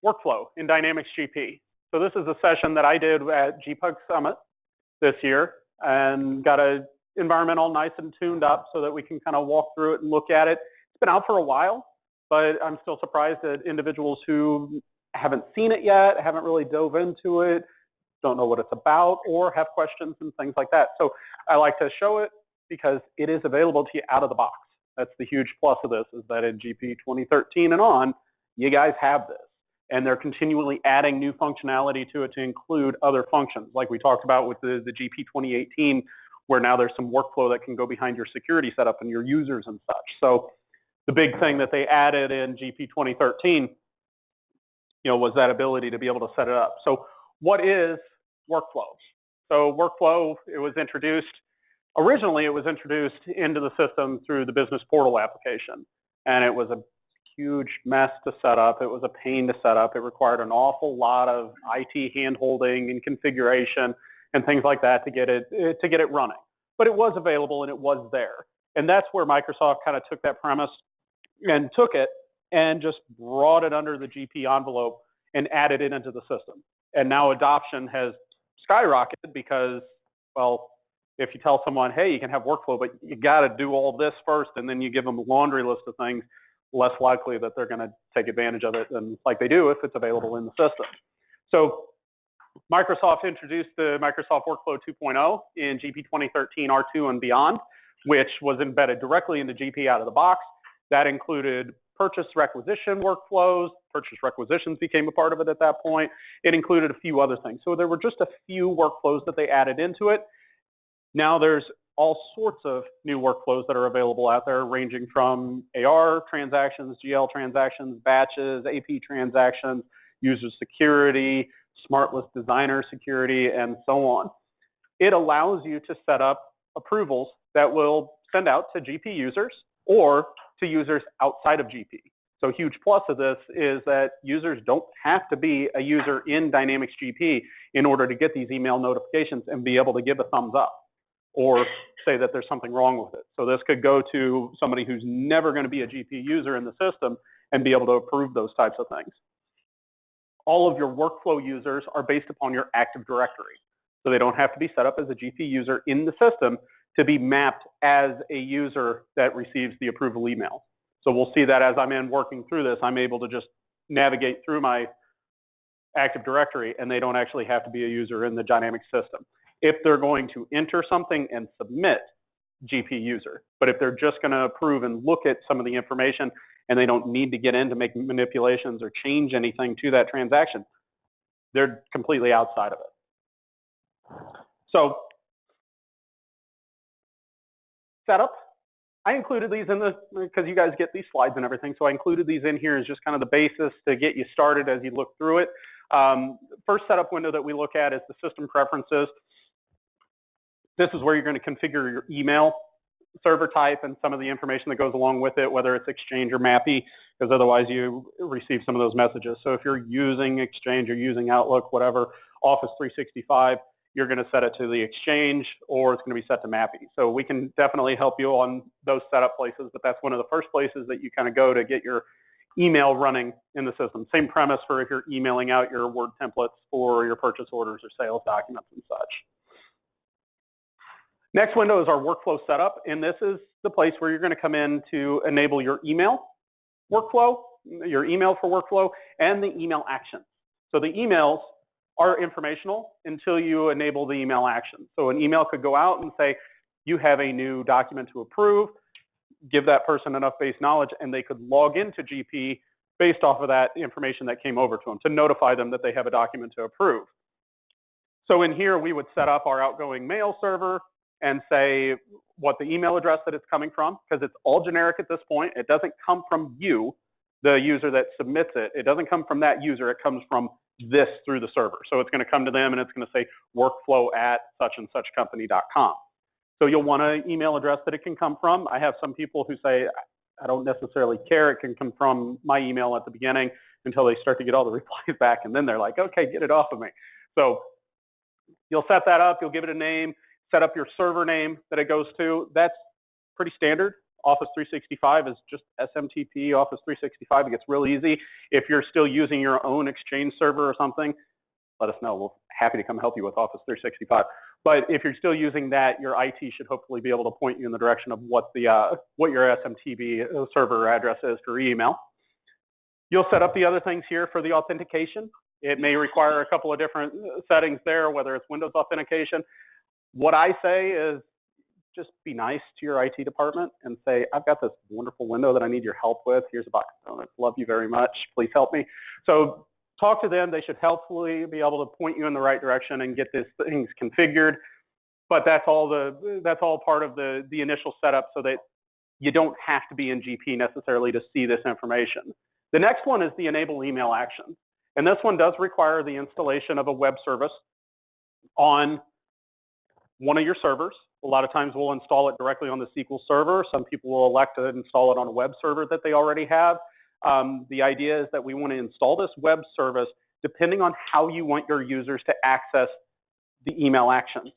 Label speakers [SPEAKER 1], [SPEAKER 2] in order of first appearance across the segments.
[SPEAKER 1] workflow in Dynamics GP. So this is a session that I did at GPUG Summit this year and got an environment all nice and tuned up so that we can kind of walk through it and look at it. It's been out for a while, but I'm still surprised at individuals who haven't seen it yet, haven't really dove into it, don't know what it's about, or have questions and things like that. So I like to show it because it is available to you out of the box. That's the huge plus of this, is that in GP 2013 and on, you guys have this. And they're continually adding new functionality to it to include other functions, like we talked about with the GP 2018, where now there's some workflow that can go behind your security setup and your users and such. So the big thing that they added in GP 2013, was that ability to be able to set it up. So what is workflow? So workflow, originally it was introduced into the system through the business portal application, and it was a huge mess to set up. It was a pain to set up. It required an awful lot of IT hand-holding and configuration and things like that to get it running. But it was available and it was there. And that's where Microsoft kind of took that premise and took it and just brought it under the GP envelope and added it into the system. And now adoption has skyrocketed because, well, if you tell someone, hey, you can have workflow, but you got to do all this first, and then you give them a laundry list of things, less likely that they're going to take advantage of it than like they do if it's available in the system. So Microsoft introduced the Microsoft Workflow 2.0 in GP 2013 R2 and beyond, which was embedded directly into GP out of the box. That included purchase requisition workflows. Purchase requisitions became a part of it at that point. It included a few other things. So there were just a few workflows that they added into it. Now there's all sorts of new workflows that are available out there, ranging from AR transactions, GL transactions, batches, AP transactions, user security, smart list designer security, and so on. It allows you to set up approvals that will send out to GP users or to users outside of GP. So a huge plus of this is that users don't have to be a user in Dynamics GP in order to get these email notifications and be able to give a thumbs up or say that there's something wrong with it. So this could go to somebody who's never going to be a GP user in the system and be able to approve those types of things. All of your workflow users are based upon your Active Directory. So they don't have to be set up as a GP user in the system to be mapped as a user that receives the approval email. So we'll see that as I'm working through this, I'm able to just navigate through my Active Directory, and they don't actually have to be a user in the Dynamics system. If they're going to enter something and submit, GP user. But if they're just going to approve and look at some of the information and they don't need to get in to make manipulations or change anything to that transaction, they're completely outside of it. So setup, I included these in because you guys get these slides and everything, so I included these in here as just kind of the basis to get you started as you look through it. First setup window that we look at is the system preferences. This is where you're going to configure your email server type and some of the information that goes along with it, whether it's Exchange or MAPI, because otherwise you receive some of those messages. So if you're using Exchange or using Outlook, whatever, Office 365, you're going to set it to the Exchange or it's going to be set to MAPI. So we can definitely help you on those setup places, but that's one of the first places that you kind of go to get your email running in the system. Same premise for if you're emailing out your Word templates for your purchase orders or sales documents and such. Next window is our workflow setup, and this is the place where you're going to come in to enable your email workflow, your email for workflow, and the email actions. So the emails are informational until you enable the email action. So an email could go out and say, you have a new document to approve, give that person enough base knowledge, and they could log into GP based off of that information that came over to them to notify them that they have a document to approve. So in here, we would set up our outgoing mail server and say what the email address that it's coming from, because it's all generic at this point. It doesn't come from you, the user that submits it. It doesn't come from that user. It comes from this through the server. So it's going to come to them and it's going to say workflow@such-and-such-company.com. So you'll want an email address that it can come from. I have some people who say, I don't necessarily care. It can come from my email at the beginning until they start to get all the replies back. And then they're like, okay, get it off of me. So you'll set that up. You'll give it a name. Set up your server name that it goes to. That's pretty standard Office 365 is just SMTP, Office 365. It gets real easy. If you're still using your own Exchange server or something, let us know. We're happy to come help you with Office 365. But if you're still using that, your IT should hopefully be able to point you in the direction of what your SMTP server address is for email. You'll set up the other things here for the authentication. It may require a couple of different settings there, whether it's Windows authentication. What I say is just be nice to your IT department and say, I've got this wonderful window that I need your help with. Here's a box of donuts. Love you very much. Please help me. So talk to them. They should helpfully be able to point you in the right direction and get these things configured. But that's all part of the initial setup so that you don't have to be in GP necessarily to see this information. The next one is the enable email actions. And this one does require the installation of a web service on one of your servers. A lot of times we'll install it directly on the SQL server. Some people will elect to install it on a web server that they already have. The idea is that we want to install this web service depending on how you want your users to access the email actions.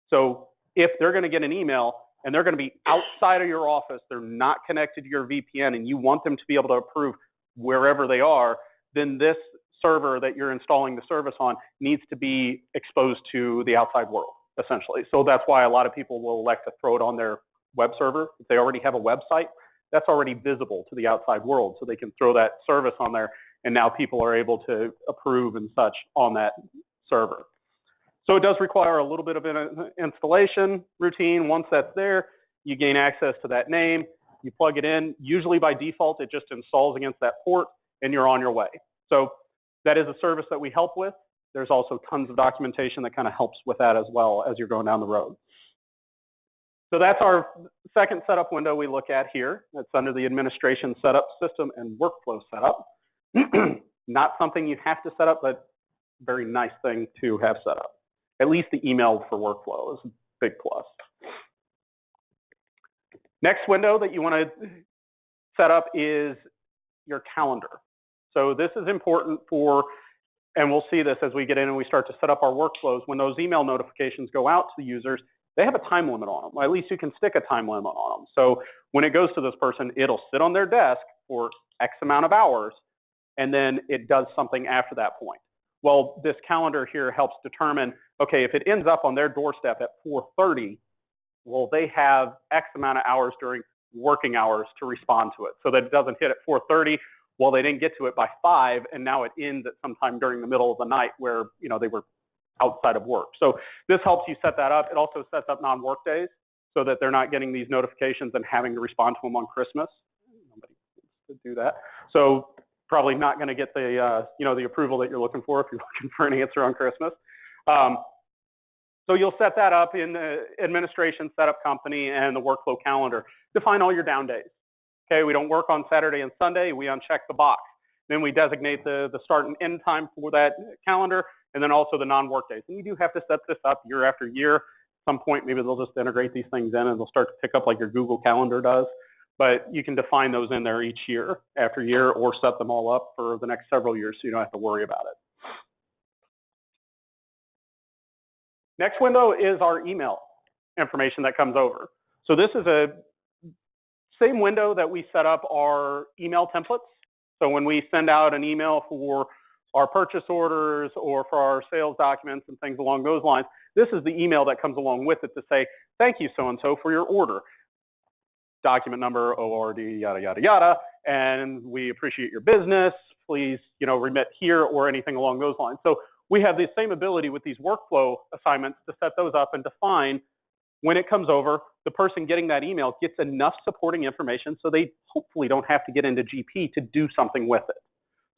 [SPEAKER 1] So if they're going to get an email and they're going to be outside of your office, they're not connected to your VPN, and you want them to be able to approve wherever they are, then this server that you're installing the service on needs to be exposed to the outside world, essentially. So that's why a lot of people will elect to throw it on their web server. If they already have a website, that's already visible to the outside world, so they can throw that service on there, and now people are able to approve and such on that server. So it does require a little bit of an installation routine. Once that's there, you gain access to that name, you plug it in. Usually by default, it just installs against that port, and you're on your way. So that is a service that we help with. There's also tons of documentation that kind of helps with that as well as you're going down the road. So that's our second setup window we look at here. That's under the administration setup, system, and workflow setup. Not something you have to set up, but very nice thing to have set up. At least the email for workflow is a big plus. Next window that you want to set up is your calendar. So this is important for, and we'll see this as we get in and we start to set up our workflows. When those email notifications go out to the users, they have a time limit on them. Well, at least you can stick a time limit on them. So when it goes to this person, it'll sit on their desk for X amount of hours, and then it does something after that point. Well, this calendar here helps determine, okay, if it ends up on their doorstep at 4:30, well, they have X amount of hours during working hours to respond to it, so that it doesn't hit at 4:30. Well, they didn't get to it by 5, and now it ends at some time during the middle of the night where they were outside of work. So this helps you set that up. It also sets up non-work days so that they're not getting these notifications and having to respond to them on Christmas. Nobody wants to do that. So probably not going to get the the approval that you're looking for if you're looking for an answer on Christmas. So you'll set that up in the administration setup company and the workflow calendar. Define all your down days. Okay, we don't work on Saturday and Sunday. We uncheck the box. Then we designate the start and end time for that calendar, and then also the non-work days. And you do have to set this up year after year. At some point, maybe they'll just integrate these things in and they'll start to pick up like your Google Calendar does. But you can define those in there each year after year, or set them all up for the next several years so you don't have to worry about it. Next window is our email information that comes over. So this is a same window that we set up our email templates. So when we send out an email for our purchase orders or for our sales documents and things along those lines, this is the email that comes along with it to say, thank you so-and-so for your order. Document number, ORD, yada, yada, yada, and we appreciate your business. Please, remit here or anything along those lines. So we have the same ability with these workflow assignments to set those up and define when it comes over, the person getting that email gets enough supporting information so they hopefully don't have to get into GP to do something with it.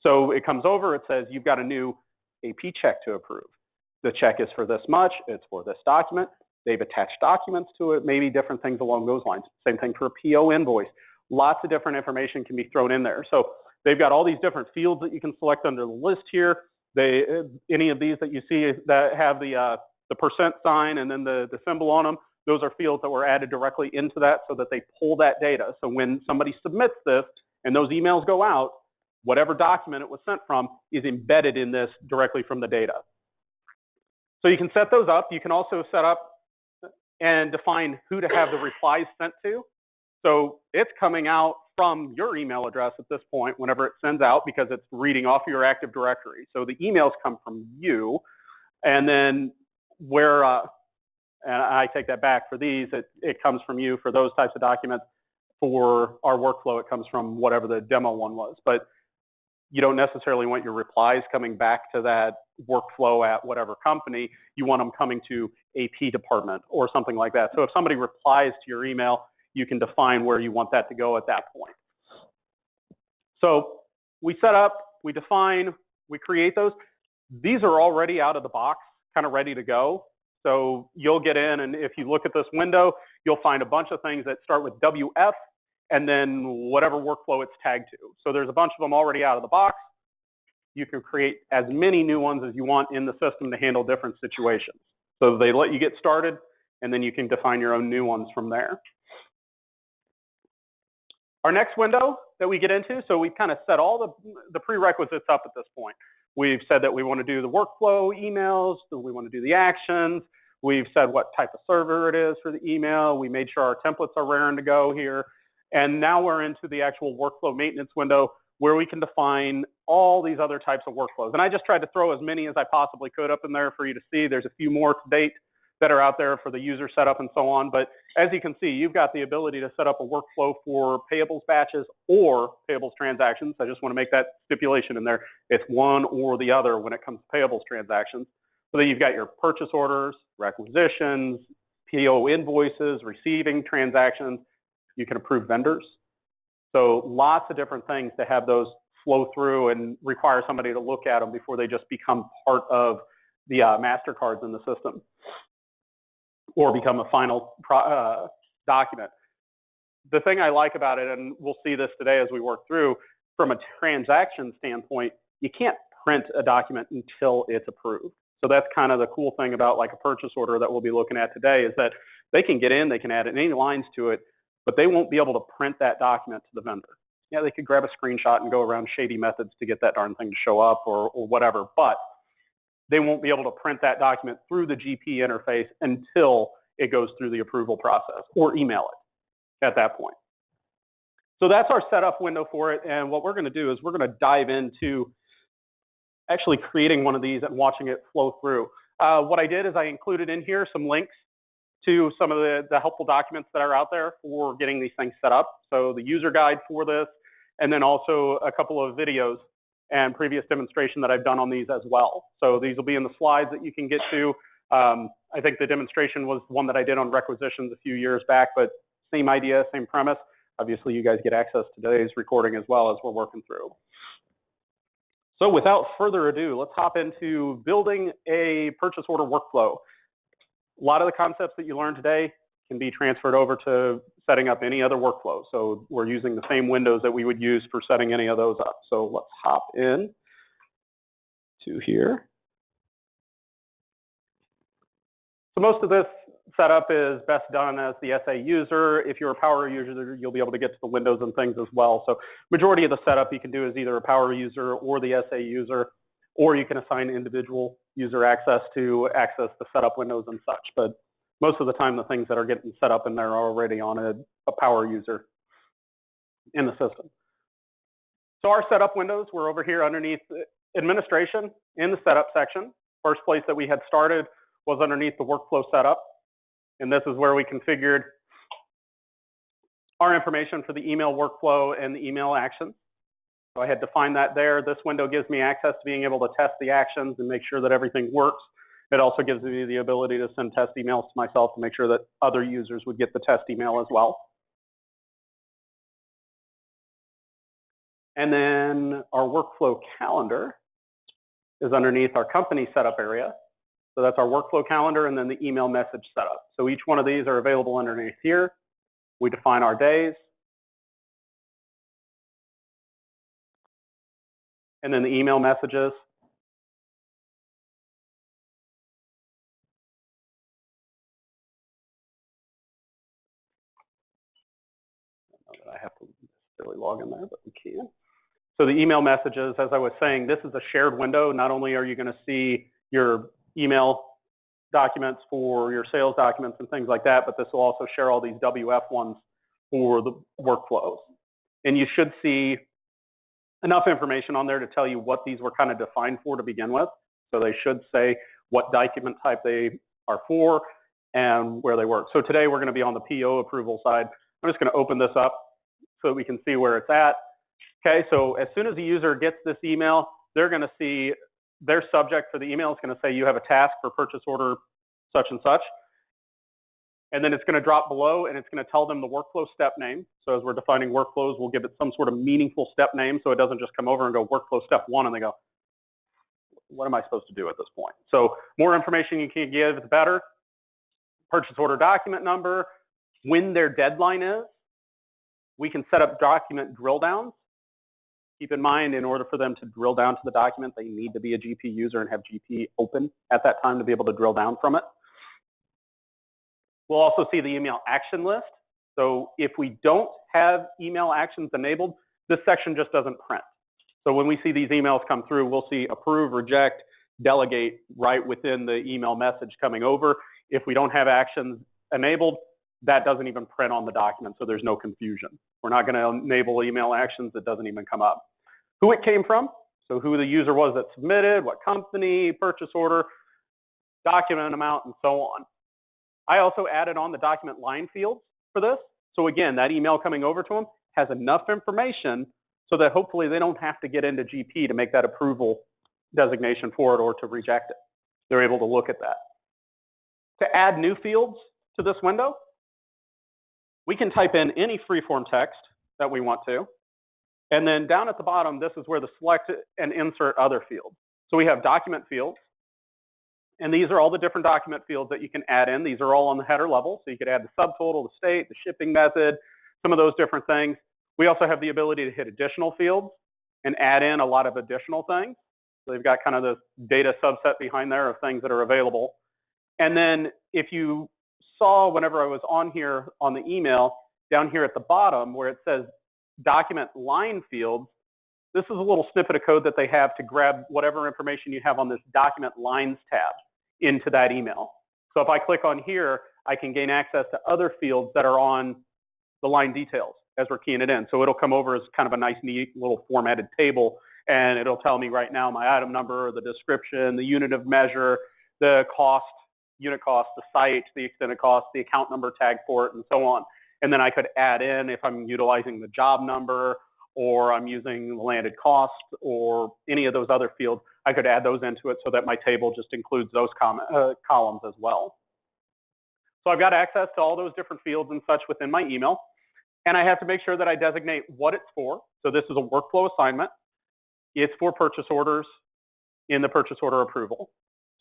[SPEAKER 1] So it comes over, it says you've got a new AP check to approve. The check is for this much, it's for this document. They've attached documents to it, maybe different things along those lines. Same thing for a PO invoice. Lots of different information can be thrown in there. So they've got all these different fields that you can select under the list here. Any of these that you see that have the percent sign and then the symbol on them, those are fields that were added directly into that so that they pull that data. So when somebody submits this and those emails go out, whatever document it was sent from is embedded in this directly from the data. So you can set those up. You can also set up and define who to have the replies sent to. So it's coming out from your email address at this point whenever it sends out because it's reading off your Active Directory. So the emails come from you, and then where, and I take that back, for these, it comes from you for those types of documents. For our workflow, it comes from whatever the demo one was. But you don't necessarily want your replies coming back to that workflow at whatever company. You want them coming to AP department or something like that. So if somebody replies to your email, you can define where you want that to go at that point. So we set up, we define, we create those. These are already out of the box, kind of ready to go. So you'll get in, and if you look at this window, you'll find a bunch of things that start with WF and then whatever workflow it's tagged to. So there's a bunch of them already out of the box. You can create as many new ones as you want in the system to handle different situations. So they let you get started, and then you can define your own new ones from there. Our next window that we get into, so we've kind of set all the prerequisites up at this point. We've said that we want to do the workflow emails, that we want to do the actions. We've said what type of server it is for the email. We made sure our templates are raring to go here. And now we're into the actual workflow maintenance window where we can define all these other types of workflows. And I just tried to throw as many as I possibly could up in there for you to see. There's a few more to date that are out there for the user setup and so on. But as you can see, you've got the ability to set up a workflow for payables batches or payables transactions. I just want to make that stipulation in there. It's one or the other when it comes to payables transactions. So then you've got your purchase orders, requisitions, PO invoices, receiving transactions. You can approve vendors. So lots of different things to have those flow through and require somebody to look at them before they just become part of the MasterCards in the system or become a final document. The thing I like about it, and we'll see this today as we work through, from a transaction standpoint, you can't print a document until it's approved. So that's kind of the cool thing about like a purchase order that we'll be looking at today is that they can get in, they can add any lines to it, but they won't be able to print that document to the vendor. Yeah, they could grab a screenshot and go around shady methods to get that darn thing to show up or whatever, but they won't be able to print that document through the GP interface until it goes through the approval process or email it at that point. So that's our setup window for it, and what we're going to do is we're going to dive into actually creating one of these and watching it flow through. What I did is I included in here some links to some of the helpful documents that are out there for getting these things set up. So the user guide for this, and then also a couple of videos and previous demonstration that I've done on these as well. So these will be in the slides that you can get to. I think the demonstration was one that I did on requisitions a few years back, but same idea, same premise. Obviously, you guys get access to today's recording as well as we're working through. So without further ado, let's hop into building a purchase order workflow. A lot of the concepts that you learned today can be transferred over to setting up any other workflow. So we're using the same windows that we would use for setting any of those up. So let's hop in to here. So most of this setup is best done as the SA user. If you're a power user, you'll be able to get to the windows and things as well. So majority of the setup you can do is either a power user or the SA user, or you can assign individual user access to access the setup windows and such. But most of the time, the things that are getting set up in there are already on a power user in the system. So our setup windows, we're over here underneath administration in the setup section. First place that we had started was underneath the workflow setup. And this is where we configured our information for the email workflow and the email actions. So I had defined that there. This window gives me access to being able to test the actions and make sure that everything works. It also gives me the ability to send test emails to myself to make sure that other users would get the test email as well. And then our workflow calendar is underneath our company setup area. So that's our workflow calendar and then the email message setup. So each one of these are available underneath here. We define our days. And then the email messages. I have to necessarily log in there, but we can. So the email messages, as I was saying, this is a shared window. Not only are you going to see your email documents for your sales documents and things like that, but this will also share all these WF ones for the workflows. And you should see enough information on there to tell you what these were kind of defined for to begin with. So they should say what document type they are for and where they work. So today we're going to be on the PO approval side. I'm just going to open this up so that we can see where it's at. Okay, so as soon as the user gets this email, they're going to see their subject for the email is going to say you have a task for purchase order such and such. And then it's going to drop below and it's going to tell them the workflow step name. So as we're defining workflows, we'll give it some sort of meaningful step name so it doesn't just come over and go workflow step 1 and they go, what am I supposed to do at this point? So more information you can give, the better. Purchase order document number, when their deadline is. We can set up document drill downs. Keep in mind, in order for them to drill down to the document, they need to be a GP user and have GP open at that time to be able to drill down from it. We'll also see the email action list. So if we don't have email actions enabled, this section just doesn't print. So when we see these emails come through, we'll see approve, reject, delegate right within the email message coming over. If we don't have actions enabled, that doesn't even print on the document, so there's no confusion. We're not going to enable email actions. It doesn't even come up. Who it came from, so who the user was that submitted, what company, purchase order, document amount, and so on. I also added on the document line fields for this. So again, that email coming over to them has enough information so that hopefully they don't have to get into GP to make that approval designation for it or to reject it. They're able to look at that. To add new fields to this window, we can type in any freeform text that we want to. And then down at the bottom, this is where the select and insert other fields. So we have document fields. And these are all the different document fields that you can add in. These are all on the header level. So you could add the subtotal, the state, the shipping method, some of those different things. We also have the ability to hit additional fields and add in a lot of additional things. So they've got kind of this data subset behind there of things that are available. And then if you saw whenever I was on here on the email, down here at the bottom where it says document line fields, this is a little snippet of code that they have to grab whatever information you have on this document lines tab into that email. So if I click on here, I can gain access to other fields that are on the line details as we're keying it in. So it'll come over as kind of a nice, neat little formatted table, and it'll tell me right now my item number, the description, the unit of measure, the cost, unit cost, the site, the extended cost, the account number tag for it, and so on. And then I could add in, if I'm utilizing the job number or I'm using the landed cost or any of those other fields, I could add those into it so that my table just includes those columns as well. So I've got access to all those different fields and such within my email. And I have to make sure that I designate what it's for. So this is a workflow assignment. It's for purchase orders in the purchase order approval.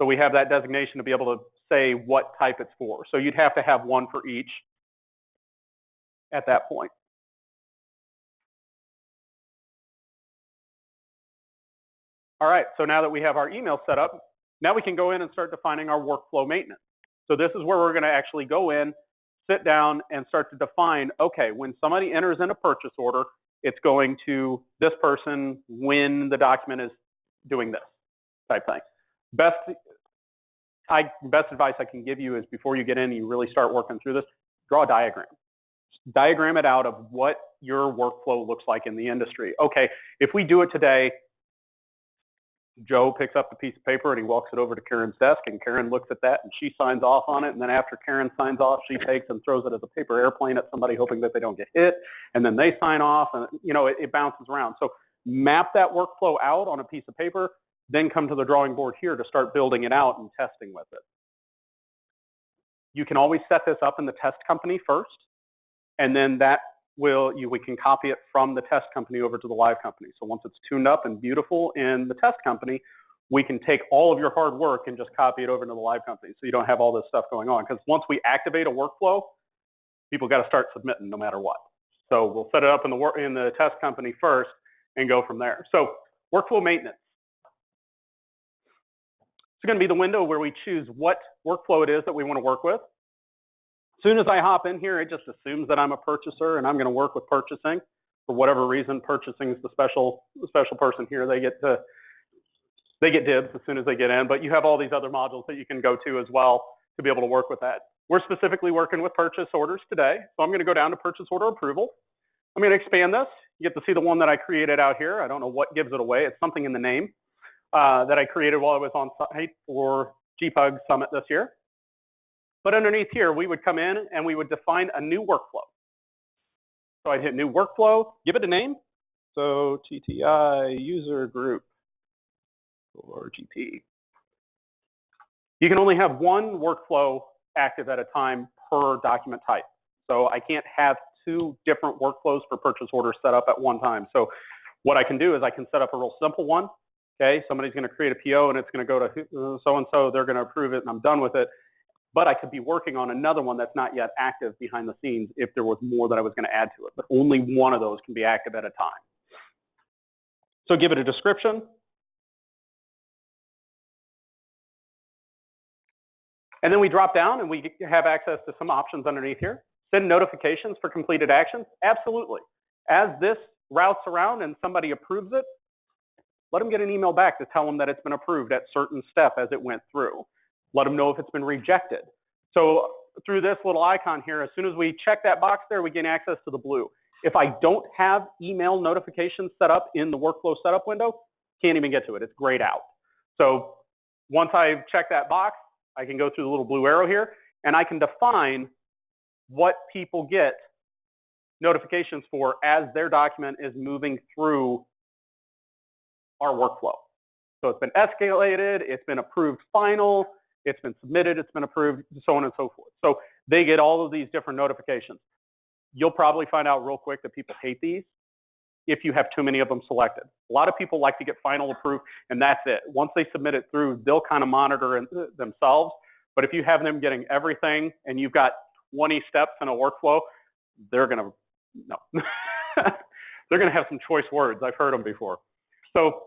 [SPEAKER 1] So we have that designation to be able to say what type it's for. So you'd have to have one for each at that point. All right, so now that we have our email set up, now we can go in and start defining our workflow maintenance. So this is where we're going to actually go in, sit down, and start to define, okay, when somebody enters in a purchase order, it's going to this person when the document is doing this type thing. Best advice I can give you is before you get in and you really start working through this, draw a diagram. Diagram it out of what your workflow looks like in the industry. Okay, if we do it today, Joe picks up the piece of paper and he walks it over to Karen's desk, and Karen looks at that and she signs off on it, and then after Karen signs off, she takes and throws it as a paper airplane at somebody hoping that they don't get hit, and then they sign off, and it bounces around. So map that workflow out on a piece of paper, then come to the drawing board here to start building it out and testing with it. You can always set this up in the test company first, and then we can copy it from the test company over to the live company. So once it's tuned up and beautiful in the test company, we can take all of your hard work and just copy it over to the live company so you don't have all this stuff going on. Because once we activate a workflow, people got to start submitting no matter what. So we'll set it up in the test company first and go from there. So workflow maintenance. It's going to be the window where we choose what workflow it is that we want to work with. As soon as I hop in here, it just assumes that I'm a purchaser and I'm going to work with purchasing. For whatever reason, purchasing is the special person here. They get dibs as soon as they get in, but you have all these other modules that you can go to as well to be able to work with that. We're specifically working with purchase orders today. So I'm going to go down to purchase order approval. I'm going to expand this. You get to see the one that I created out here. I don't know what gives it away. It's something in the name that I created while I was on site for GPUG Summit this year. But underneath here, we would come in and we would define a new workflow. So I'd hit new workflow, give it a name. So TTI user group or GP. You can only have one workflow active at a time per document type. So I can't have two different workflows for purchase orders set up at one time. So what I can do is I can set up a real simple one. Okay, somebody's going to create a PO and it's going to go to so-and-so, they're going to approve it and I'm done with it. But I could be working on another one that's not yet active behind the scenes if there was more that I was going to add to it. But only one of those can be active at a time. So give it a description. And then we drop down and we have access to some options underneath here. Send notifications for completed actions. Absolutely. As this routes around and somebody approves it, let them get an email back to tell them that it's been approved at certain step as it went through. Let them know if it's been rejected. So through this little icon here, as soon as we check that box there, we gain access to the blue. If I don't have email notifications set up in the workflow setup window, can't even get to it. It's grayed out. So once I check that box, I can go through the little blue arrow here, and I can define what people get notifications for as their document is moving through our workflow. So it's been escalated, it's been approved final, it's been submitted, it's been approved, so on and so forth. So they get all of these different notifications. You'll probably find out real quick that people hate these if you have too many of them selected. A lot of people like to get final approved, and that's it. Once they submit it through, they'll kind of monitor it themselves. But if you have them getting everything and you've got 20 steps in a workflow, they're going to, no. They're going to have some choice words. I've heard them before. So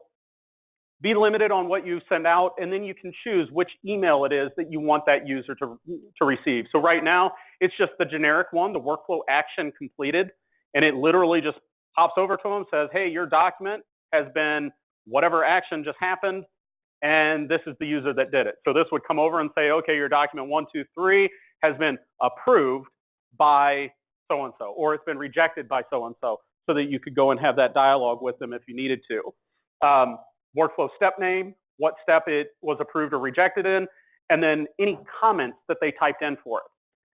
[SPEAKER 1] be limited on what you send out, and then you can choose which email it is that you want that user to receive. So right now, it's just the generic one, the workflow action completed, and it literally just pops over to them, says, hey, your document has been, whatever action just happened, and this is the user that did it. So this would come over and say, okay, your document 123 has been approved by so-and-so, or it's been rejected by so-and-so, so that you could go and have that dialogue with them if you needed to. Workflow step name, what step it was approved or rejected in, and then any comments that they typed in for it.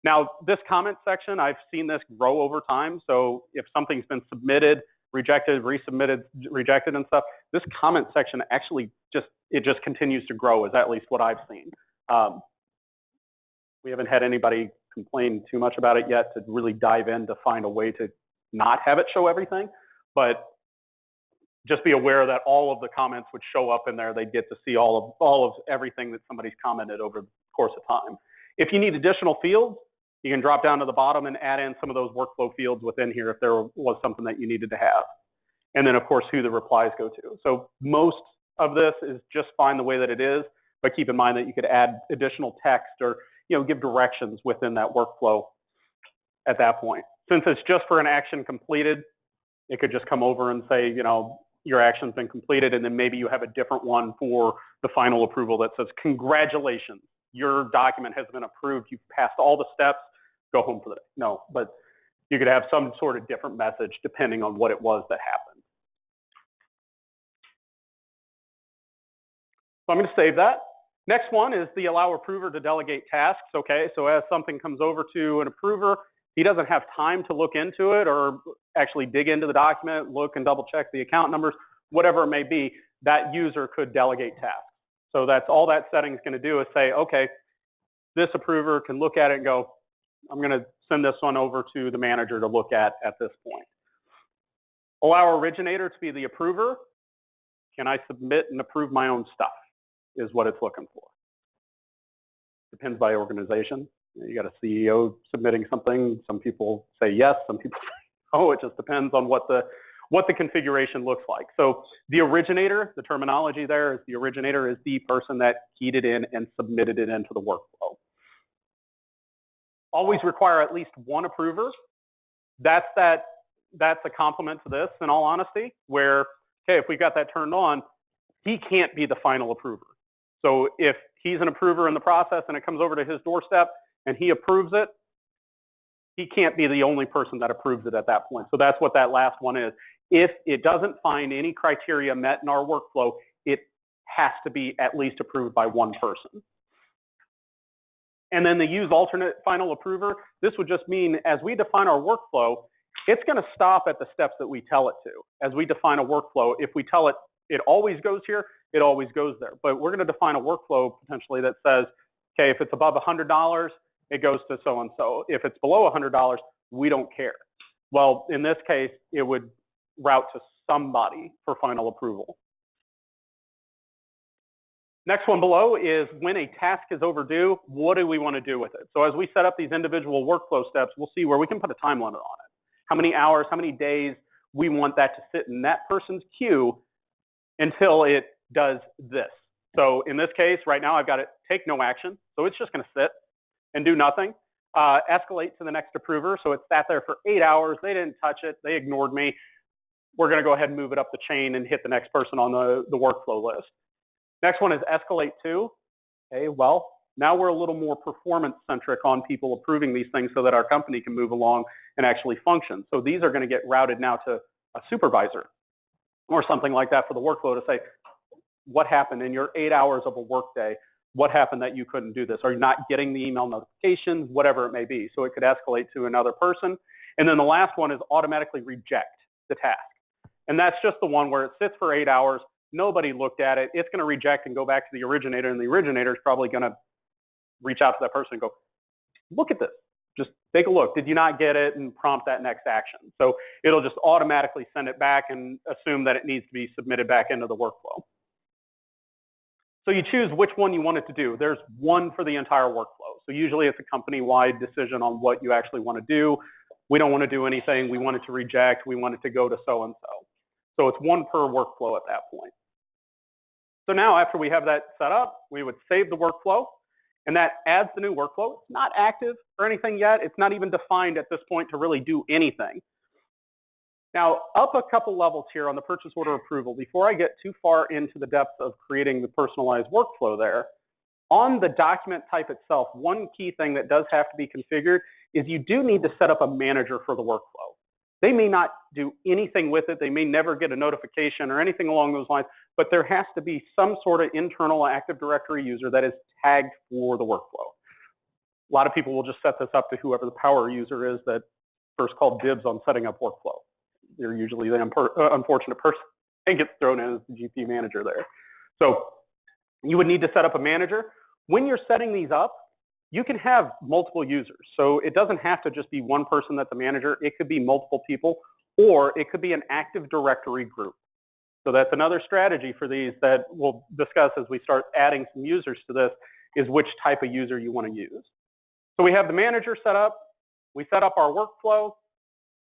[SPEAKER 1] Now, this comment section, I've seen this grow over time. So if something's been submitted, rejected, resubmitted, rejected and stuff, this comment section actually just continues to grow, is at least what I've seen. We haven't had anybody complain too much about it yet to really dive in to find a way to not have it show everything, but just be aware that all of the comments would show up in there. They'd get to see all of everything that somebody's commented over the course of time. If you need additional fields, you can drop down to the bottom and add in some of those workflow fields within here if there was something that you needed to have. And then, of course, who the replies go to. So most of this is just fine the way that it is, but keep in mind that you could add additional text or give directions within that workflow at that point. Since it's just for an action completed, it could just come over and say, your action's been completed, and then maybe you have a different one for the final approval that says, congratulations, your document has been approved, you've passed all the steps, go home for the day. No, but you could have some sort of different message depending on what it was that happened. So I'm going to save that. Next one is the allow approver to delegate tasks. Okay, so as something comes over to an approver, he doesn't have time to look into it or actually dig into the document, look and double check the account numbers, whatever it may be, that user could delegate tasks. So that's all that setting is going to do is say, okay, this approver can look at it and go, I'm going to send this one over to the manager to look at this point. Allow originator to be the approver. Can I submit and approve my own stuff is what it's looking for. Depends by organization. You got a CEO submitting something. Some people say yes, some people say no. It just depends on what the configuration looks like. So the originator, the terminology there is the originator is the person that keyed it in and submitted it into the workflow. Always require at least one approver. That's a compliment to this, in all honesty, where, okay, if we got that turned on, he can't be the final approver. So if he's an approver in the process and it comes over to his doorstep and he approves it, he can't be the only person that approves it at that point. So that's what that last one is. If it doesn't find any criteria met in our workflow, it has to be at least approved by one person. And then the use alternate final approver, this would just mean as we define our workflow, it's going to stop at the steps that we tell it to. As we define a workflow, if we tell it it always goes here, it always goes there. But we're going to define a workflow potentially that says, okay, if it's above $100, it goes to so-and-so. If it's below $100, we don't care. Well, in this case, it would route to somebody for final approval. Next one below is when a task is overdue, what do we want to do with it? So as we set up these individual workflow steps, we'll see where we can put a time limit on it. How many hours, how many days we want that to sit in that person's queue until it does this. So in this case, right now I've got it take no action. So it's just going to sit and do nothing. Escalate to the next approver. So it sat there for 8 hours. They didn't touch it. They ignored me. We're going to go ahead and move it up the chain and hit the next person on the workflow list. Next one is escalate to. Okay, well, now we're a little more performance-centric on people approving these things so that our company can move along and actually function. So these are going to get routed now to a supervisor or something like that for the workflow to say, what happened in your 8 hours of a workday? What happened that you couldn't do this? Are you not getting the email notifications? Whatever it may be. So it could escalate to another person. And then the last one is automatically reject the task. And that's just the one where it sits for 8 hours. Nobody looked at it. It's going to reject and go back to the originator, and the originator is probably going to reach out to that person and go, look at this. Just take a look. Did you not get it? And prompt that next action. So it'll just automatically send it back and assume that it needs to be submitted back into the workflow. So you choose which one you want it to do. There's one for the entire workflow. So usually it's a company-wide decision on what you actually want to do. We don't want to do anything. We want it to reject. We want it to go to so-and-so. So it's one per workflow at that point. So now after we have that set up, we would save the workflow, and that adds the new workflow. It's not active or anything yet. It's not even defined at this point to really do anything. Now, up a couple levels here on the purchase order approval, before I get too far into the depths of creating the personalized workflow there, on the document type itself, one key thing that does have to be configured is you do need to set up a manager for the workflow. They may not do anything with it. They may never get a notification or anything along those lines, but there has to be some sort of internal Active Directory user that is tagged for the workflow. A lot of people will just set this up to whoever the power user is that first called dibs on setting up workflow. They're usually the unfortunate person and gets thrown in as the GP manager there. So you would need to set up a manager. When you're setting these up, you can have multiple users. So it doesn't have to just be one person that's the manager. It could be multiple people, or it could be an Active Directory group. So that's another strategy for these that we'll discuss as we start adding some users to this, is which type of user you want to use. So we have the manager set up. We set up our workflow.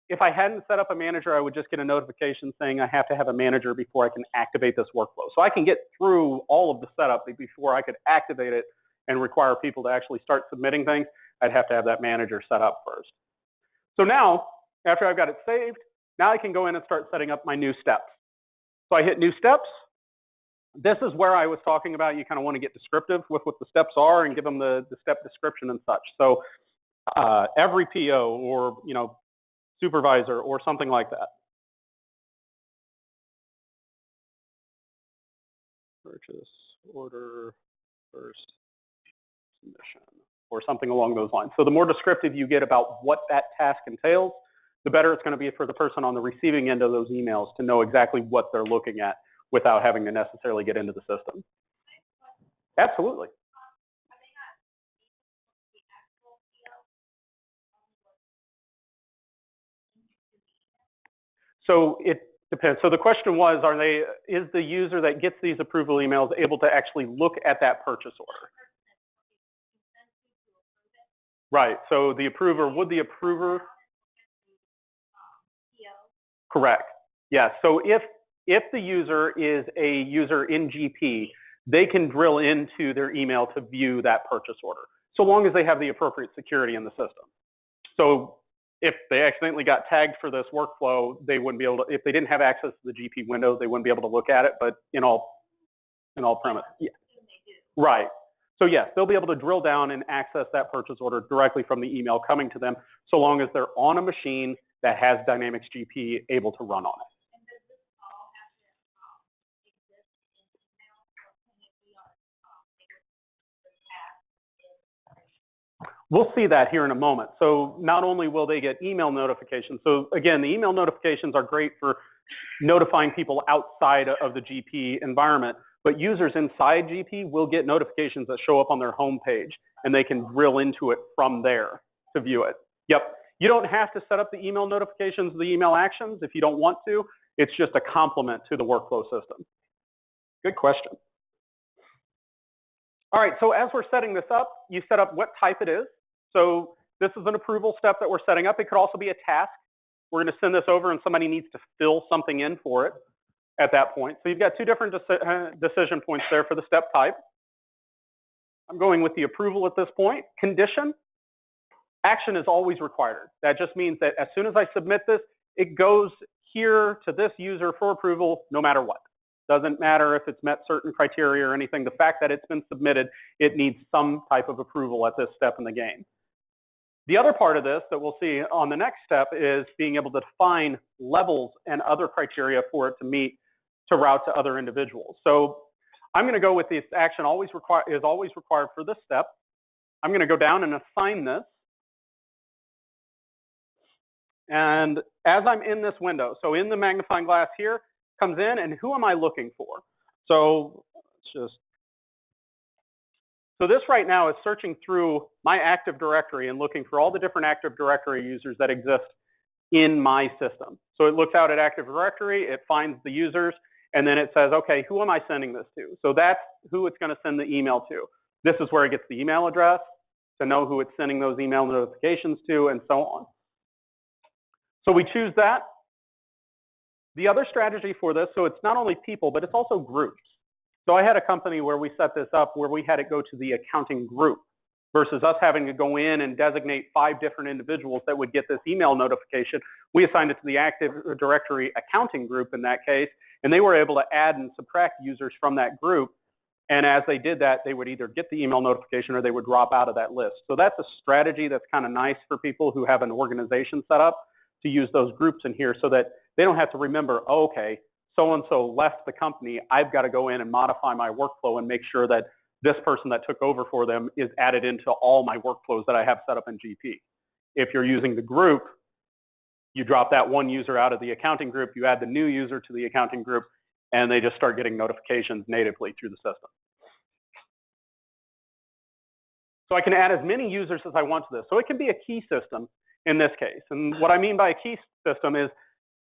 [SPEAKER 1] If I hadn't set up a manager, I would just get a notification saying I have to have a manager before I can activate this workflow. So I can get through all of the setup before I could activate it and require people to actually start submitting things. I'd have to have that manager set up first. So now, after I've got it saved, now I can go in and start setting up my new steps. So I hit new steps. This is where I was talking about you kind of want to get descriptive with what the steps are and give them the step description and such. So every PO or supervisor or something like that. Purchase order first submission or something along those lines. So the more descriptive you get about what that task entails, the better it's going to be for the person on the receiving end of those emails to know exactly what they're looking at without having to necessarily get into the system. Absolutely. So it depends. So the question was, is the user that gets these approval emails able to actually look at that purchase order? Right. So the approver, would the approver? Correct. Yeah. So if the user is a user in GP, they can drill into their email to view that purchase order, so long as they have the appropriate security in the system. So if they accidentally got tagged for this workflow, they wouldn't be able to, if they didn't have access to the GP window, they wouldn't be able to look at it, but in all premise. Yeah. Right. So yes, they'll be able to drill down and access that purchase order directly from the email coming to them, so long as they're on a machine that has Dynamics GP able to run on it. We'll see that here in a moment. So not only will they get email notifications, so again, the email notifications are great for notifying people outside of the GP environment, but users inside GP will get notifications that show up on their home page, and they can drill into it from there to view it. Yep. You don't have to set up the email notifications, the email actions if you don't want to. It's just a complement to the workflow system. Good question. All right, so as we're setting this up, you set up what type it is. So this is an approval step that we're setting up. It could also be a task. We're going to send this over and somebody needs to fill something in for it at that point. So you've got two different decision points there for the step type. I'm going with the approval at this point. Condition, action is always required. That just means that as soon as I submit this, it goes here to this user for approval no matter what. Doesn't matter if it's met certain criteria or anything. The fact that it's been submitted, it needs some type of approval at this step in the game. The other part of this that we'll see on the next step is being able to define levels and other criteria for it to meet to route to other individuals. So I'm going to go with this action is always required for this step. I'm going to go down and assign this. And as I'm in this window, so in the magnifying glass here, comes in, and who am I looking for? So this right now is searching through my Active Directory and looking for all the different Active Directory users that exist in my system. So it looks out at Active Directory, it finds the users, and then it says, okay, who am I sending this to? So that's who it's going to send the email to. This is where it gets the email address to know who it's sending those email notifications to, and so on. So we choose that. The other strategy for this, so it's not only people, but it's also groups. So I had a company where we set this up where we had it go to the accounting group versus us having to go in and designate 5 different individuals that would get this email notification. We assigned it to the Active Directory accounting group in that case, and they were able to add and subtract users from that group. And as they did that, they would either get the email notification or they would drop out of that list. So that's a strategy that's kind of nice for people who have an organization set up to use those groups in here so that they don't have to remember, oh, okay, so-and-so left the company. I've got to go in and modify my workflow and make sure that this person that took over for them is added into all my workflows that I have set up in GP. If you're using the group, you drop that one user out of the accounting group, you add the new user to the accounting group, and they just start getting notifications natively through the system. So I can add as many users as I want to this. So it can be a key system in this case. And what I mean by a key system is,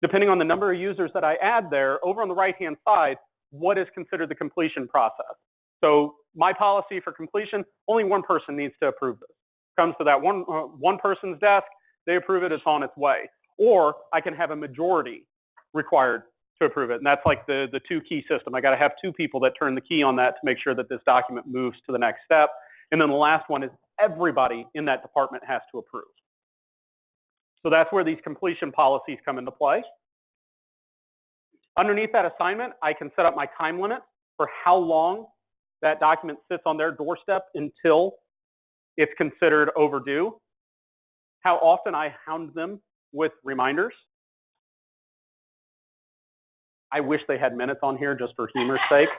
[SPEAKER 1] depending on the number of users that I add there, over on the right-hand side, what is considered the completion process. So my policy for completion, only one person needs to approve this. Comes to that one person's desk, they approve it, it's on its way. Or I can have a majority required to approve it, and that's like the two-key system. I got to have 2 people that turn the key on that to make sure that this document moves to the next step. And then the last one is everybody in that department has to approve. So that's where these completion policies come into play. Underneath that assignment, I can set up my time limit for how long that document sits on their doorstep until it's considered overdue, how often I hound them with reminders. I wish they had minutes on here just for humor's sake.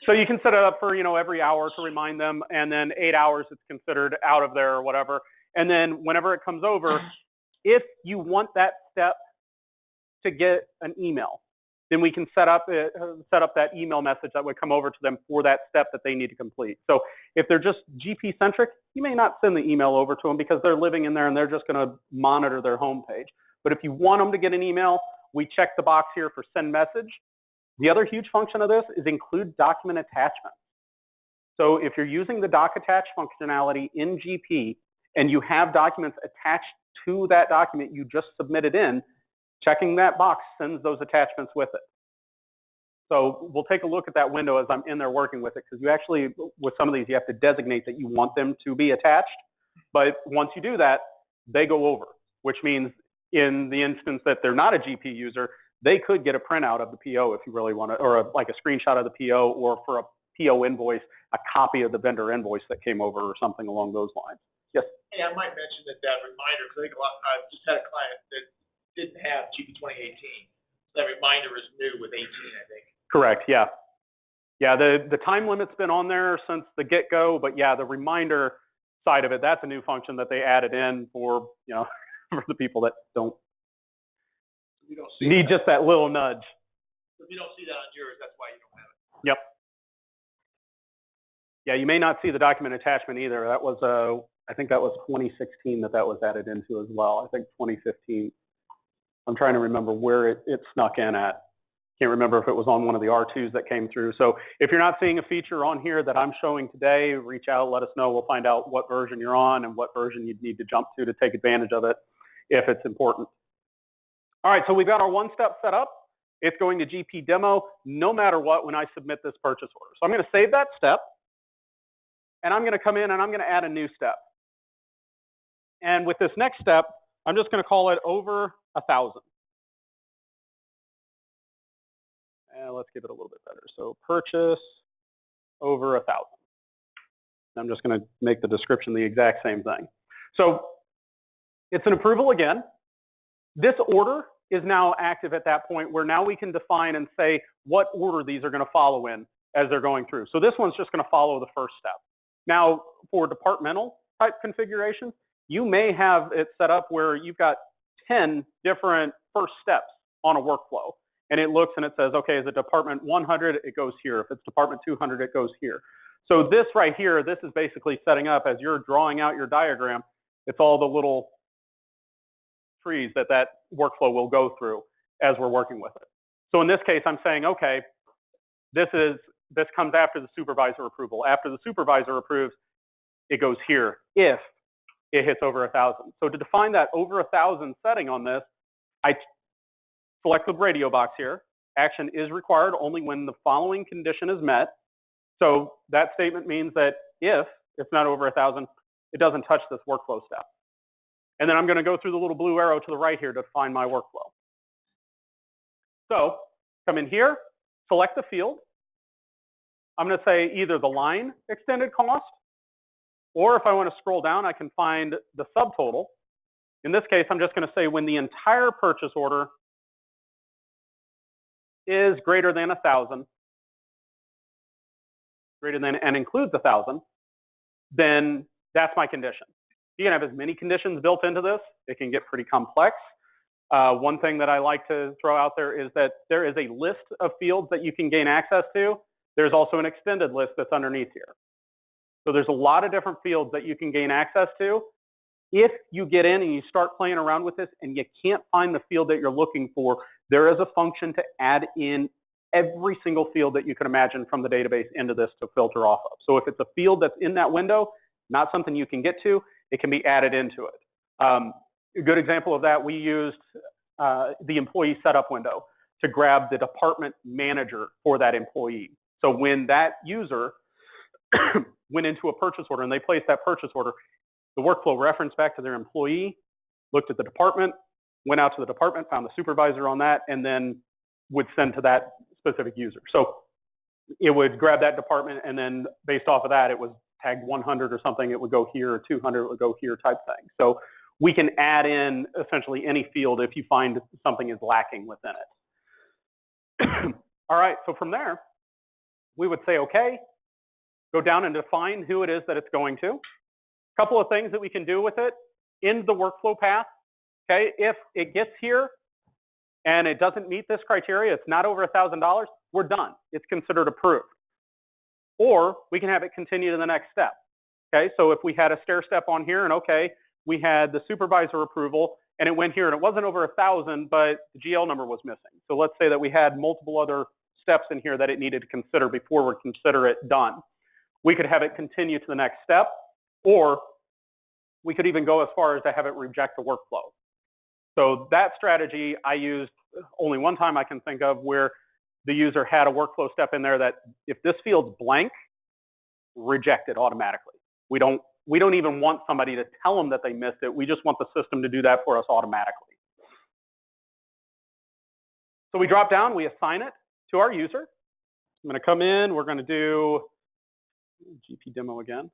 [SPEAKER 1] So you can set it up for, every hour to remind them, and then 8 hours it's considered out of there or whatever. And then whenever it comes over, if you want that step to get an email, then we can set up that email message that would come over to them for that step that they need to complete. So if they're just GP-centric, you may not send the email over to them because they're living in there and they're just going to monitor their home page. But if you want them to get an email, we check the box here for send message. The other huge function of this is include document attachment. So if you're using the doc attach functionality in GP and you have documents attached to that document you just submitted in, checking that box sends those attachments with it. So we'll take a look at that window as I'm in there working with it, because you actually, with some of these, you have to designate that you want them to be attached. But once you do that, they go over, which means in the instance that they're not a GP user, they could get a printout of the PO if you really want to, or like a screenshot of the PO, or for a PO invoice, a copy of the vendor invoice that came over or something along those lines. Yes?
[SPEAKER 2] Hey, I might mention that reminder, because I think I just had a client that didn't have GP 2018. That reminder is new with 18, I think.
[SPEAKER 1] Correct, yeah. Yeah, the time limit's been on there since the get-go, but yeah, the reminder side of it, that's a new function that they added in for, for the people that don't need just that little nudge.
[SPEAKER 2] If you don't see that on yours, that's why you don't have it.
[SPEAKER 1] Yep. Yeah, you may not see the document attachment either. That was, I think that was 2016 that was added into as well. I think 2015. I'm trying to remember where it snuck in at. Can't remember if it was on one of the R2s that came through. So if you're not seeing a feature on here that I'm showing today, reach out, let us know. We'll find out what version you're on and what version you'd need to jump to take advantage of it if it's important. All right, so we've got our one step set up. It's going to GP demo no matter what when I submit this purchase order. So I'm going to save that step, and I'm going to come in and I'm going to add a new step. And with this next step, I'm just going to call it over 1,000. And let's give it a little bit better. So purchase over 1,000. I'm just going to make the description the exact same thing. So it's an approval again. This order is now active at that point where now we can define and say what order these are going to follow in as they're going through. So this one's just going to follow the first step. Now, for departmental type configurations, you may have it set up where you've got 10 different first steps on a workflow. And it looks and it says, okay, is it department 100, it goes here. If it's department 200, it goes here. So this right here, this is basically setting up as you're drawing out your diagram, it's all the little trees that workflow will go through as we're working with it. So in this case, I'm saying, okay, this comes after the supervisor approval. After the supervisor approves, it goes here if it hits over 1,000. So to define that over 1,000 setting on this, I select the radio box here. Action is required only when the following condition is met. So that statement means that if it's not over 1,000, it doesn't touch this workflow step. And then I'm going to go through the little blue arrow to the right here to find my workflow. So come in here, select the field. I'm going to say either the line extended cost, or if I want to scroll down, I can find the subtotal. In this case, I'm just going to say when the entire purchase order is greater than 1,000, greater than and includes 1,000, then that's my condition. You can have as many conditions built into this. It can get pretty complex. One thing that I like to throw out there is that there is a list of fields that you can gain access to. There's also an extended list that's underneath here. So there's a lot of different fields that you can gain access to. If you get in and you start playing around with this and you can't find the field that you're looking for, there is a function to add in every single field that you can imagine from the database into this to filter off of. So if it's a field that's in that window, not something you can get to, it can be added into it. A good example of that, we used the employee setup window to grab the department manager for that employee. So when that user went into a purchase order and they placed that purchase order, the workflow referenced back to their employee, looked at the department, went out to the department, found the supervisor on that, and then would send to that specific user. So it would grab that department, and then based off of that, it was tagged 100 or something, it would go here, or 200, it would go here type thing. So we can add in essentially any field if you find something is lacking within it. All right, so from there, we would say, okay, go down and define who it is that it's going to. A couple of things that we can do with it in the workflow path. Okay, if it gets here and it doesn't meet this criteria, it's not over $1,000, we're done. It's considered approved. Or we can have it continue to the next step. Okay, so if we had a stair step on here and okay, we had the supervisor approval and it went here and it wasn't over 1,000, but the GL number was missing. So let's say that we had multiple other steps in here that it needed to consider before we consider it done. We could have it continue to the next step, or we could even go as far as to have it reject the workflow. So that strategy I used only one time I can think of where the user had a workflow step in there that if this field's blank, reject it automatically. We don't even want somebody to tell them that they missed it. We just want the system to do that for us automatically. So we drop down, we assign it to our user. I'm going to come in, we're going to do GP demo again.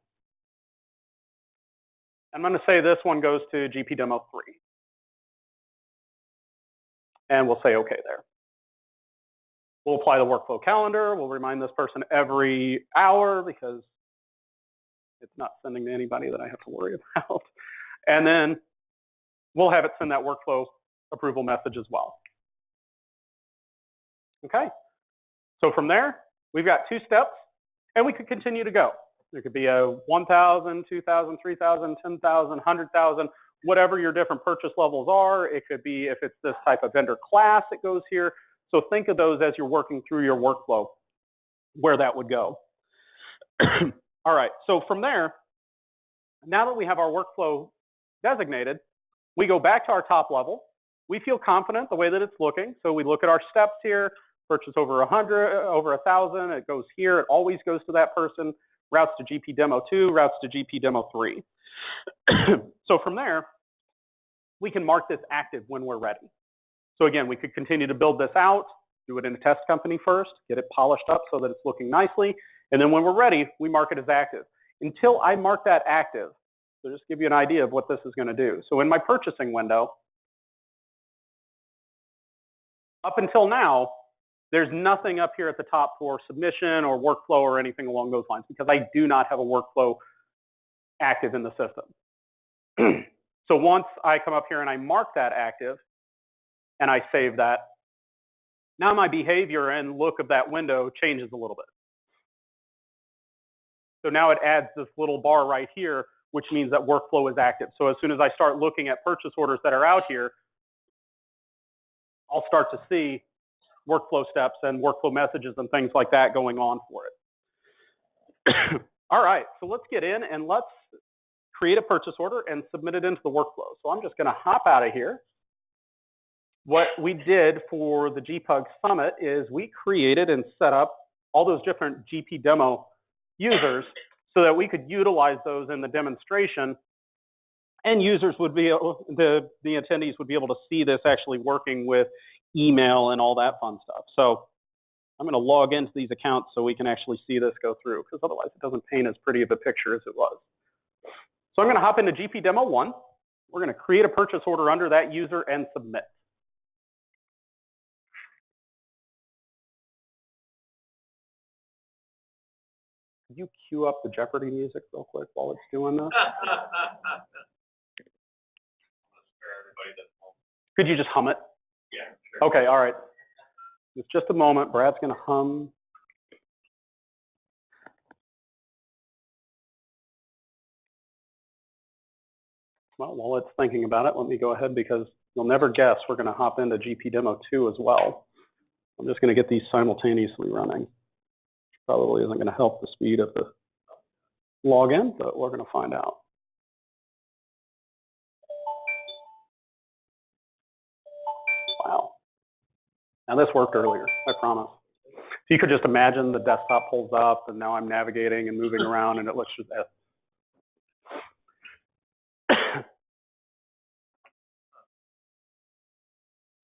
[SPEAKER 1] I'm going to say this one goes to GP demo 3. And we'll say OK there. We'll apply the workflow calendar. We'll remind this person every hour because it's not sending to anybody that I have to worry about. And then we'll have it send that workflow approval message as well. Okay. So from there, we've got 2 steps, and we could continue to go. There could be a 1,000, 2,000, 3,000, 10,000, 100,000, whatever your different purchase levels are. It could be if it's this type of vendor class, it goes here. So think of those as you're working through your workflow, where that would go. All right, so from there, now that we have our workflow designated, we go back to our top level. We feel confident the way that it's looking. So we look at our steps here, purchase over 100, over 1,000, it goes here. It always goes to that person, routes to GP demo 2, routes to GP demo 3. So from there, we can mark this active when we're ready. So again, we could continue to build this out, do it in a test company first, get it polished up so that it's looking nicely, and then when we're ready, we mark it as active. Until I mark that active, so just to give you an idea of what this is going to do. So in my purchasing window, up until now, there's nothing up here at the top for submission or workflow or anything along those lines because I do not have a workflow active in the system. So once I come up here and I mark that active and I save that, now my behavior and look of that window changes a little bit. So now it adds this little bar right here, which means that workflow is active. So as soon as I start looking at purchase orders that are out here, I'll start to see workflow steps and workflow messages and things like that going on for it. All right, so let's get in and let's create a purchase order and submit it into the workflow. So I'm just going to hop out of here. What we did for the GPUG Summit is we created and set up all those different GP demo users so that we could utilize those in the demonstration, and users would be able, the attendees would be able to see this actually working with email and all that fun stuff. So I'm going to log into these accounts so we can actually see this go through, because otherwise it doesn't paint as pretty of a picture as it was. So I'm going to hop into GP Demo 1. We're going to create a purchase order under that user and submit. Could you cue up the Jeopardy music real quick while it's doing this? Could you just hum it?
[SPEAKER 2] Yeah, sure.
[SPEAKER 1] Okay, all right. It's just a moment. Brad's going to hum. Well, while it's thinking about it, let me go ahead, because you'll never guess we're going to hop into GP Demo 2 as well. I'm just going to get these simultaneously running. Probably isn't going to help the speed of the login, but we're going to find out. Wow. Now this worked earlier, I promise. If you could just imagine the desktop pulls up and now I'm navigating and moving around and it looks just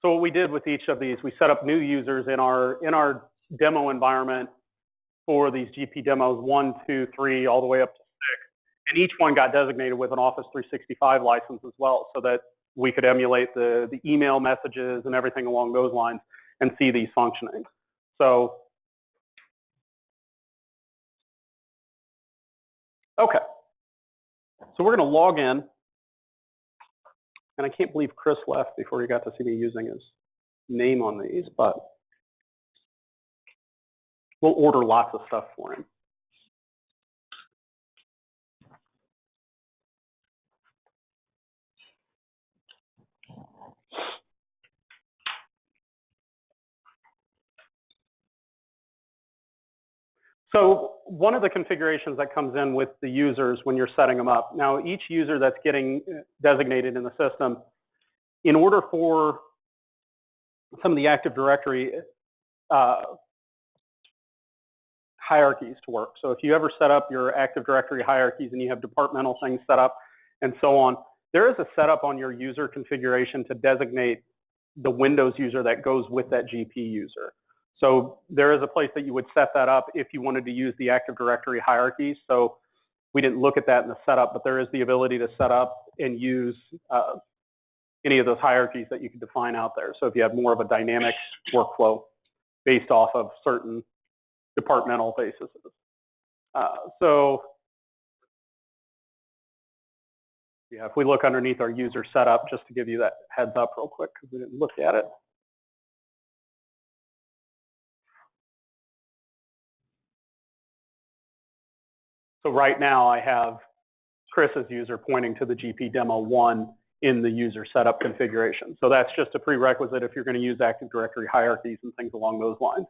[SPEAKER 1] So what we did with each of these, we set up new users in our demo environment for these GP demos 1, 2, 3, all the way up to 6. And each one got designated with an Office 365 license as well, so that we could emulate the email messages and everything along those lines and see these functioning. So, okay. So we're going to log in. And I can't believe Chris left before he got to see me using his name on these, but we'll order lots of stuff for him. So one of the configurations that comes in with the users when you're setting them up, now each user that's getting designated in the system, in order for some of the Active Directory hierarchies to work. So if you ever set up your Active Directory hierarchies and you have departmental things set up and so on, there is a setup on your user configuration to designate the Windows user that goes with that GP user. So there is a place that you would set that up if you wanted to use the Active Directory hierarchies. So we didn't look at that in the setup, but there is the ability to set up and use any of those hierarchies that you can define out there. So if you have more of a dynamic workflow based off of certain departmental bases. So yeah, if we look underneath our user setup, just to give you that heads up real quick, because we didn't look at it. So right now I have Chris's user pointing to the GP demo 1 in the user setup configuration. So that's just a prerequisite if you're going to use Active Directory hierarchies and things along those lines.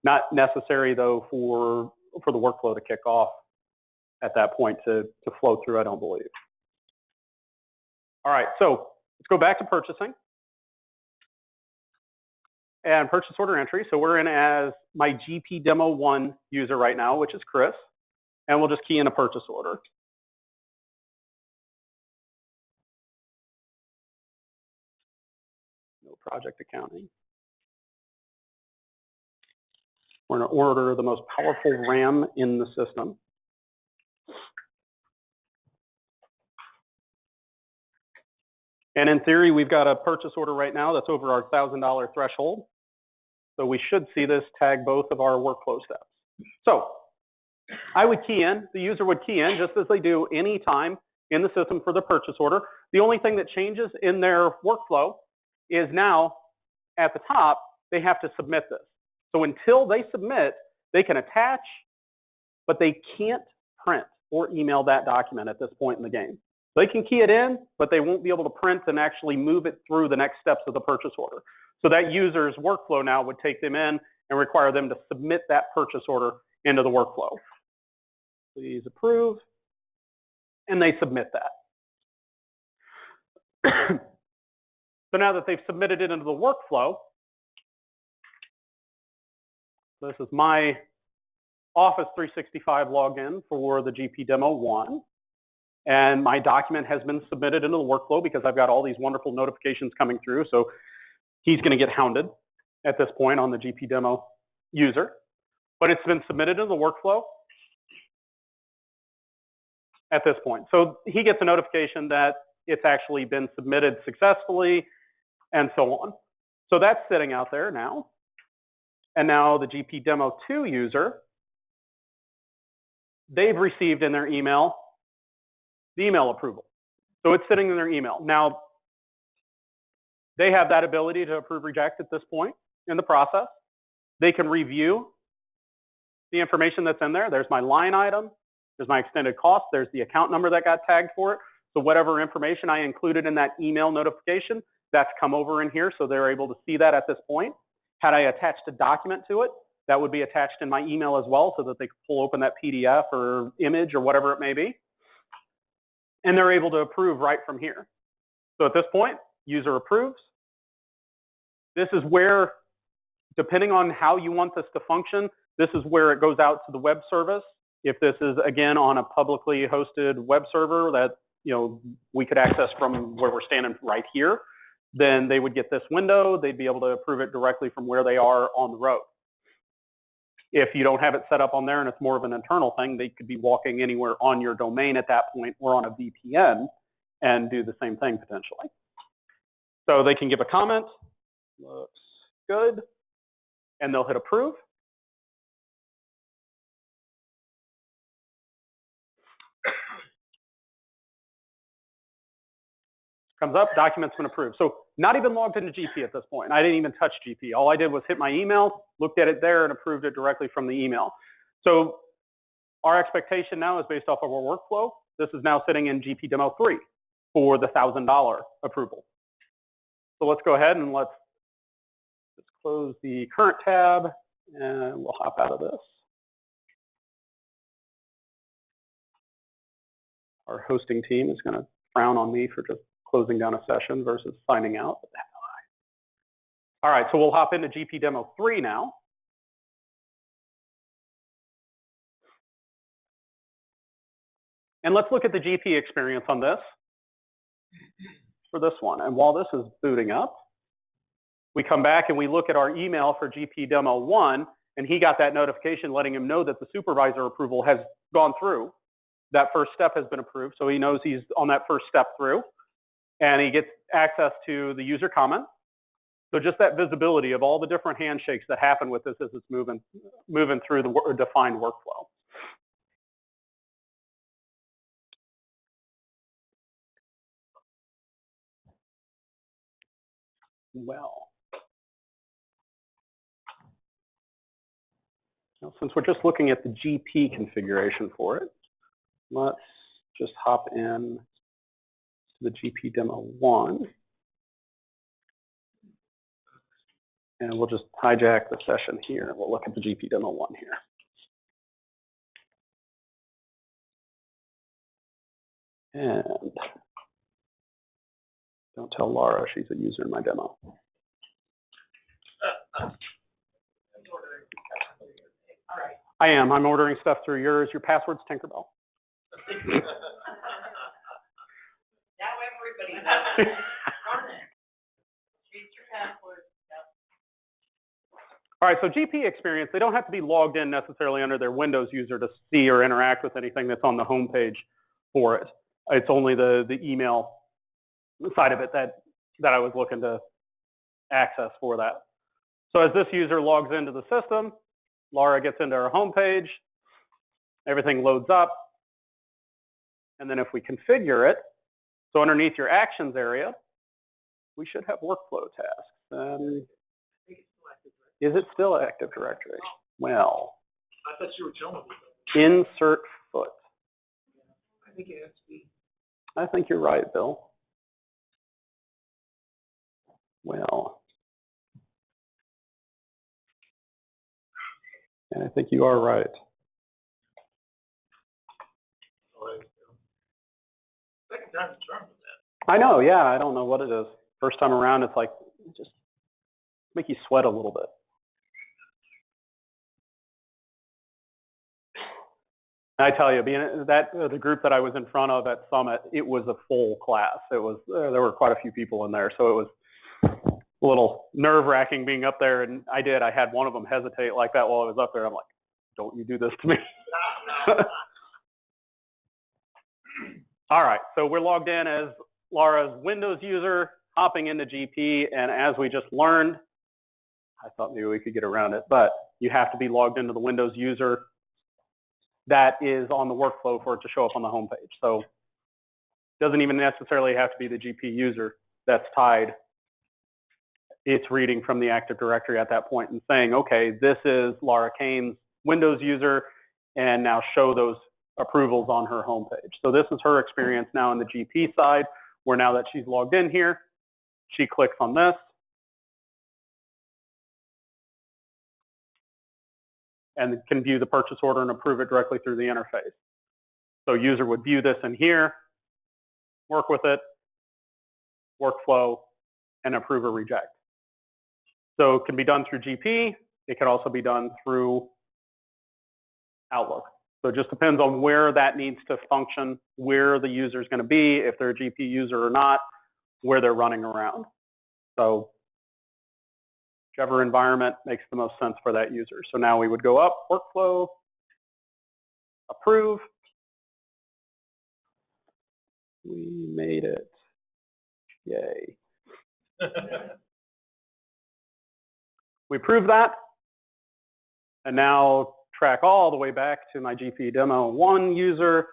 [SPEAKER 1] Not necessary though for the workflow to kick off at that point to flow through, I don't believe. All right, so let's go back to purchasing and purchase order entry. So we're in as my GP demo 1 user right now, which is Chris, and we'll just key in a purchase order. No project accounting. We're going to order the most powerful RAM in the system. And in theory, we've got a purchase order right now that's over our $1,000 threshold. So we should see this tag both of our workflow steps. So I would key in, the user would key in just as they do any time in the system for the purchase order. The only thing that changes in their workflow is now at the top, they have to submit this. So until they submit, they can attach, but they can't print or email that document at this point in the game. They can key it in, but they won't be able to print and actually move it through the next steps of the purchase order. So that user's workflow now would take them in and require them to submit that purchase order into the workflow. Please approve, and they submit that. So now that they've submitted it into the workflow, this is my Office 365 login for the GP Demo 1. And my document has been submitted into the workflow because I've got all these wonderful notifications coming through. So he's going to get hounded at this point on the GP Demo user. But it's been submitted into the workflow at this point. So he gets a notification that it's actually been submitted successfully and so on. So that's sitting out there now. And now the GP Demo 2 user, they've received in their email the email approval. So it's sitting in their email. Now, they have that ability to approve, reject at this point in the process. They can review the information that's in there. There's my line item. There's my extended cost. There's the account number that got tagged for it. So whatever information I included in that email notification, that's come over in here. So they're able to see that at this point. Had I attached a document to it, that would be attached in my email as well so that they could pull open that PDF or image or whatever it may be. And they're able to approve right from here. So at this point, user approves. This is where, depending on how you want this to function, this is where it goes out to the web service. If this is, again, on a publicly hosted web server that we could access from where we're standing right here, then they would get this window. They'd be able to approve it directly from where they are on the road. If you don't have it set up on there and it's more of an internal thing, they could be walking anywhere on your domain at that point or on a VPN and do the same thing potentially. So they can give a comment, looks good, and they'll hit approve. Comes up, document's been approved. So not even logged into GP at this point. I didn't even touch GP. All I did was hit my email, looked at it there, and approved it directly from the email. So our expectation now is based off of our workflow. This is now sitting in GP Demo 3 for the $1,000 approval. So let's go ahead and let's close the current tab, and we'll hop out of this. Our hosting team is going to frown on me for just closing down a session versus signing out. All right, so we'll hop into GP Demo 3 now. And let's look at the GP experience on this for this one. And while this is booting up, We come back and we look at our email for GP Demo 1, and he got that notification letting him know that the supervisor approval has gone through. That first step has been approved, so he knows he's on that first step through, and he gets access to the user comment. So just that visibility of all the different handshakes that happen with this as it's moving through the defined workflow. Well, now, since we're just looking at the GP configuration for it, let's just hop in to the GP Demo 1. And we'll just hijack the session here. We'll look at the GP Demo 1 here. And don't tell Laura she's a user in my demo. I am. I'm ordering stuff through yours. Your password's Tinkerbell.
[SPEAKER 3] Now everybody knows. Run it. Change your password.
[SPEAKER 1] All right, so GP experience, they don't have to be logged in necessarily under their Windows user to see or interact with anything that's on the home page for it. It's only the email side of it that I was looking to access for that. So as this user logs into the system, Laura gets into her home page, everything loads up, and then if we configure it, so underneath your actions area, we should have workflow tasks. Is it still Active Directory? Well,
[SPEAKER 2] I thought you were telling me.
[SPEAKER 1] insert foot.
[SPEAKER 2] I think it has to be.
[SPEAKER 1] I think you're right, Bill. Well, and I think you are right.
[SPEAKER 2] Second time it's wrong with that.
[SPEAKER 1] I know, yeah, I don't know what it is. First time around, it's like, just make you sweat a little bit. I tell you, being that the group that I was in front of at Summit, it was a full class. It was there were quite a few people in there, so it was a little nerve-wracking being up there. And I had one of them hesitate like that while I was up there. I'm like, "Don't you do this to me?" All right, so we're logged in as Laura's Windows user, hopping into GP, and as we just learned, I thought maybe we could get around it, but you have to be logged into the Windows user that is on the workflow for it to show up on the home page. So it doesn't even necessarily have to be the GP user that's tied. It's reading from the Active Directory at that point and saying, okay, this is Laura Kane's Windows user, and now show those approvals on her home page. So this is her experience now on the GP side, where now that she's logged in here, she clicks on this, and can view the purchase order and approve it directly through the interface. So user would view this in here, work with it, workflow, and approve or reject. So it can be done through GP. It can also be done through Outlook. So it just depends on where that needs to function, where the user is going to be, if they're a GP user or not, where they're running around. So whichever environment makes the most sense for that user. So now we would go up, workflow, approve. We made it. Yay. We approved that. And now track all the way back to my GP Demo 1 user.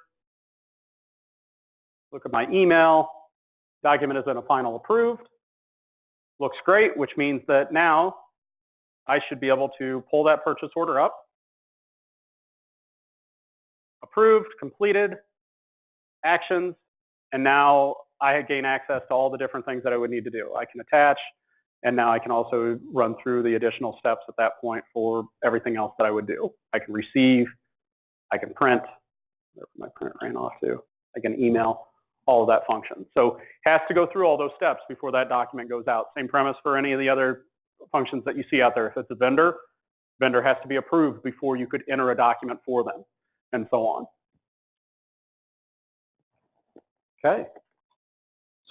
[SPEAKER 1] Look at my email. Document has been a final approved. Looks great, which means that now I should be able to pull that purchase order up. Approved, completed, actions, and now I gain access to all the different things that I would need to do. I can attach, and now I can also run through the additional steps at that point for everything else that I would do. I can receive, I can print, my print ran off too, I can email, all of that function. So has to go through all those steps before that document goes out. Same premise for any of the other functions that you see out there. If it's a vendor has to be approved before you could enter a document for them, and so on. Okay.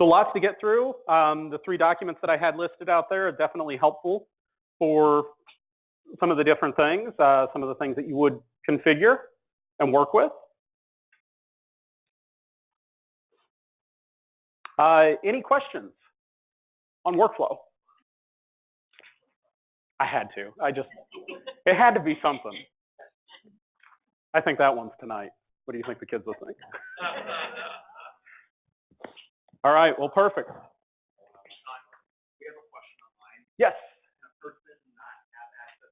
[SPEAKER 1] So lots to get through. The 3 documents that I had listed out there are definitely helpful for some of the different things, some of the things that you would configure and work with. Any questions on workflow? I had to. It had to be something. I think that one's tonight. What do you think the kids will think? All right, well, perfect.
[SPEAKER 2] We have a question online.
[SPEAKER 1] Yes.
[SPEAKER 2] Can a person not have access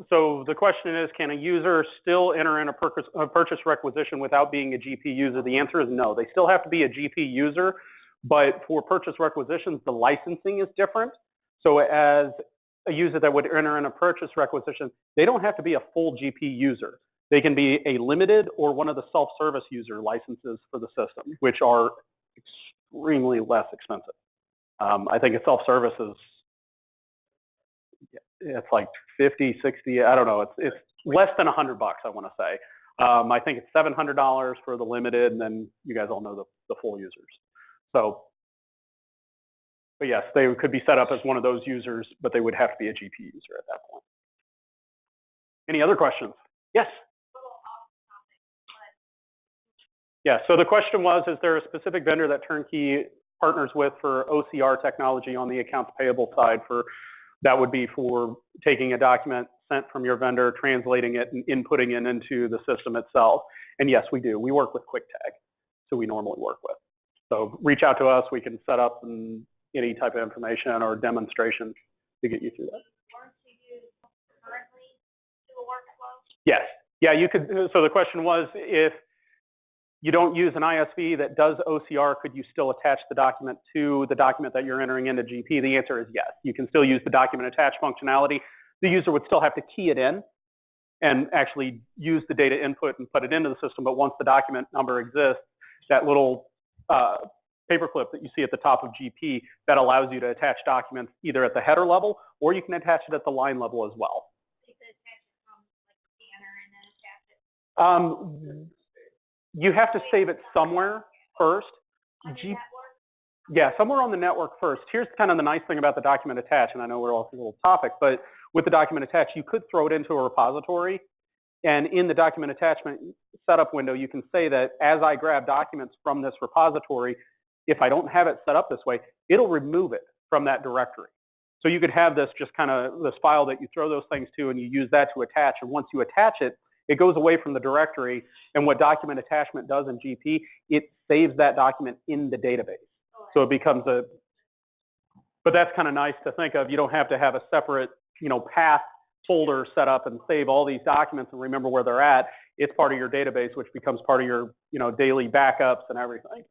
[SPEAKER 1] So the question is, can a user still enter in a purchase requisition without being a GP user? The answer is no. They still have to be a GP user, but for purchase requisitions, the licensing is different. So as a user that would enter in a purchase requisition, they don't have to be a full GP user. They can be a limited or one of the self-service user licenses for the system, which are extremely less expensive. I think a self-service is, it's like 50, 60, I don't know. It's less than $100, I want to say. I think it's $700 for the limited, and then you guys all know the full users. So, but yes, they could be set up as one of those users, but they would have to be a GP user at that point. Any other questions? Yes? Yeah, so the question was, is there a specific vendor that Turnkey partners with for OCR technology on the accounts payable side? That would be for taking a document sent from your vendor, translating it, and inputting it into the system itself. And yes, we do. We work with QuickTag, so we normally work with. So reach out to us. We can set up any type of information or demonstration to get you through that. Yes. Yeah, you could. So the question was, if you don't use an ISV that does OCR, could you still attach the document to the document that you're entering into GP? The answer is yes. You can still use the document attach functionality. The user would still have to key it in and actually use the data input and put it into the system, but once the document number exists, that little paperclip that you see at the top of GP, that allows you to attach documents either at the header level, or you can attach it at the line level as well. You could attach it from like scanner and then attach it? You have to save it somewhere first. Yeah, somewhere on the network first. Here's kind of the nice thing about the document attach, and I know we're off a little topic, but with the document attach, you could throw it into a repository, and in the document attachment setup window, you can say that as I grab documents from this repository, if I don't have it set up this way, it'll remove it from that directory. So you could have this just kind of this file that you throw those things to, and you use that to attach, and once you attach it, it goes away from the directory, and what document attachment does in GP, it saves that document in the database. So it becomes but that's kind of nice to think of. You don't have to have a separate, path folder set up and save all these documents and remember where they're at. It's part of your database, which becomes part of your, daily backups and everything.